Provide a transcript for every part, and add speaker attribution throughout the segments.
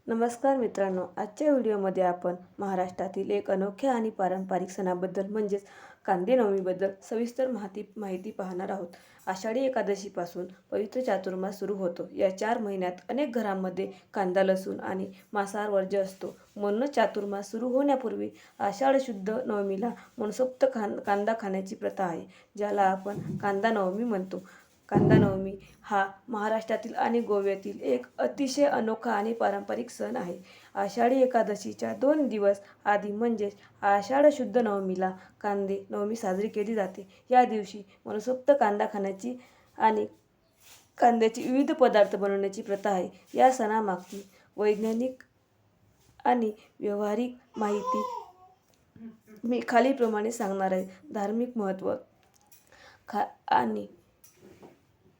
Speaker 1: नमस्कार मित्रांनो, आजच्या व्हिडिओमध्ये आपण महाराष्ट्रातील एक अनोख्या आणि पारंपरिक सणाबद्दल म्हणजेच कांदे नवमीबद्दल सविस्तर माहिती पाहणार आहोत. आषाढी एकादशीपासून पवित्र चातुर्मास सुरू होतो. या 4 महिन्यात अनेक घरांमध्ये कांदा, लसूण आणि मांसाहार वर्ज्य असतो. म्हणूनच चातुर्मास सुरू होण्यापूर्वी आषाढ शुद्ध नवमीला मनसोक्त कांदा खाण्याची प्रथा आहे, ज्याला आपण कांदा नवमी म्हणतो. कांदा नवमी हा महाराष्ट्रातील आणि गोव्यातील एक अतिशय अनोखा आणि पारंपरिक सण आहे. आषाढी एकादशीच्या 2 दिवस आधी म्हणजेच आषाढ शुद्ध नवमीला कांदे नवमी साजरी केली जाते. या दिवशी मनसोक्त कांदा खाण्याची आणि कांद्याचे विविध पदार्थ बनवण्याची प्रथा आहे. या सणामागची वैज्ञानिक आणि व्यावहारिक माहिती मी खालीलप्रमाणे सांगणार आहे.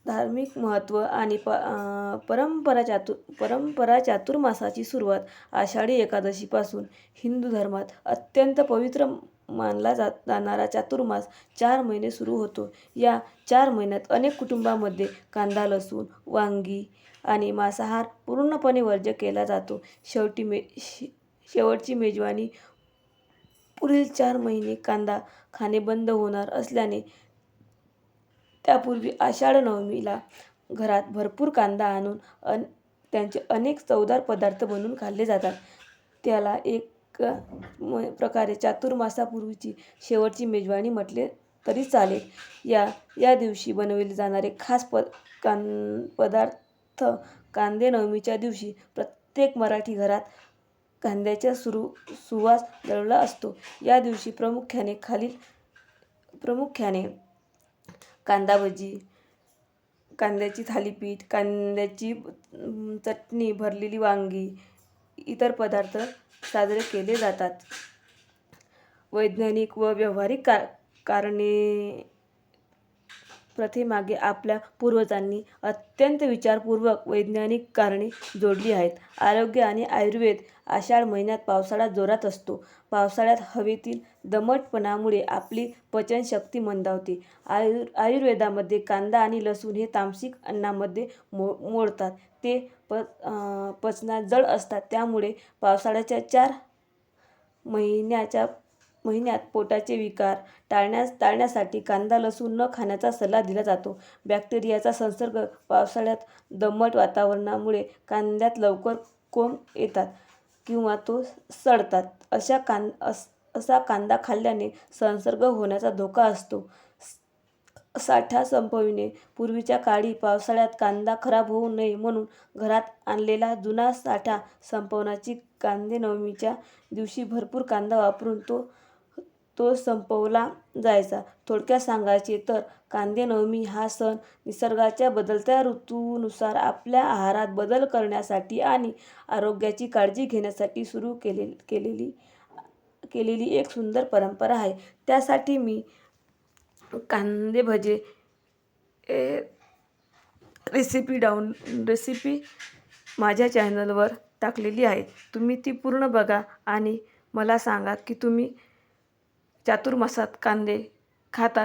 Speaker 1: धार्मिक महत्त्व आणि परंपरा चातुर्मासाची सुरुवात आषाढी एकादशीपासून हिंदू धर्मात अत्यंत पवित्र मानला जाणारा चातुर्मास 4 महिने सुरू होतो. या 4 महिन्यात अनेक कुटुंबांमध्ये कांदा, लसूण, वांगी आणि मांसाहार पूर्णपणे वर्ज्य केला जातो. शेवटची मेजवानी पुढील 4 महिने कांदा खाणे बंद होणार असल्याने त्यापूर्वी आषाढ नवमीला घरात भरपूर कांदा आणून त्यांचे अनेक चवदार पदार्थ बनवून खाल्ले जातात. त्याला एक प्रकारे चातुर्मासापूर्वीची शेवटची मेजवानी म्हटले तरी चालेल. या दिवशी बनवले जाणारे खास पदार्थ कांदे नवमीच्या दिवशी प्रत्येक मराठी घरात कांद्याचा सुवास दरवळला असतो. या दिवशी प्रामुख्याने कांदा भजी, कांद्याची थालीपीठ, कांद्याची चटणी, भरलेली वांगी, इतर पदार्थ साजरे केले जातात. वैज्ञानिक व व्यावहारिक कारणे प्रथेमागे आपल्या पूर्वजांनी अत्यंत विचारपूर्वक वैज्ञानिक कारणे जोडली आहेत. आरोग्य आणि आयुर्वेद आषाढ महिन्यात पावसाळा जोरात असतो. पावसाळ्यात हवेतील दमटपणामुळे आपली पचनशक्ती मंदावते. आयुर्वेदामध्ये कांदा आणि लसूण हे तामसिक अन्नामध्ये मोडतात. ते पचनात जड असतात. त्यामुळे पावसाळ्याच्या 4 महिन्यात पोटाचे विकार टाळण्यासाठी कांदा, लसूण न खाण्याचा सल्ला दिला जातो. बॅक्टेरियाचा संसर्ग पावसाळ्यात दमट वातावरणामुळे कांद्यात लवकर कोंब येतात किंवा तो सडतात. असा कांदा खाल्ल्याने संसर्ग होण्याचा धोका असतो. साठा संपविणे पूर्वीच्या काळी पावसाळ्यात कांदा खराब होऊ नये म्हणून घरात आणलेला जुना साठा संपवण्याची कांदे नवमीच्या दिवशी भरपूर कांदा वापरून तो संपवला जायचा. थोडक्यात सांगायचे तर कांदे नवमी हा सण निसर्गाच्या बदलत्या ऋतूनुसार आपल्या आहारात बदल करण्यासाठी आणि आरोग्याची काळजी घेण्यासाठी सुरू केलेली एक सुंदर परंपरा आहे. त्यासाठी मी कांदे भजे रेसिपी माझ्या चॅनलवर टाकलेली आहे. तुम्ही ती पूर्ण बघा आणि मला सांगा की तुम्ही चातुर्मासात कांदे खाता.